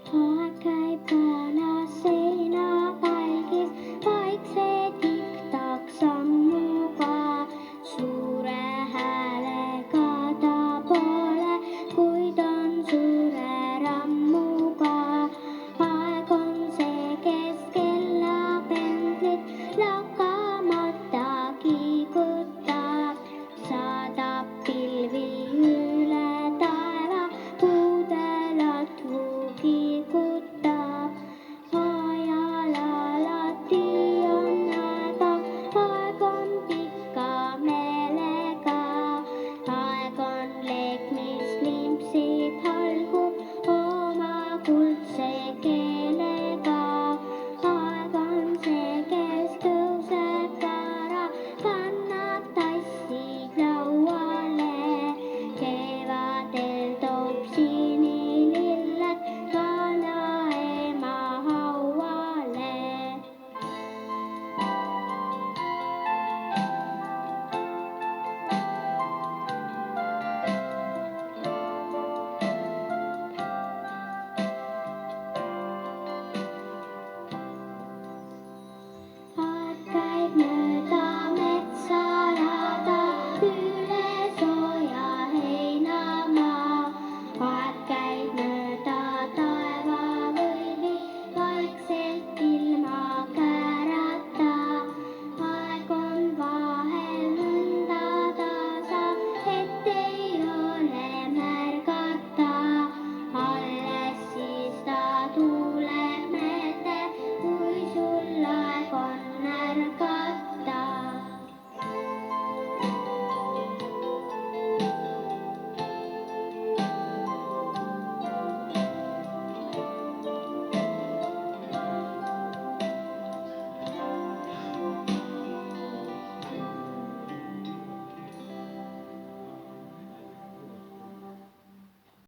Aeg käib vana seina palgis, vaikse tiktak sammuga. Suure häälega ta pole, kuid on suure rammuga. Aeg on see, kes kellapendlit lakkamata kiigutab. Saadab pilvi üle taeva, puudel latvu kiigutab. Ajal alati on aega, aeg on pika meelega. Aeg on leek, mis limpsib, halgub oma kuldse keelega.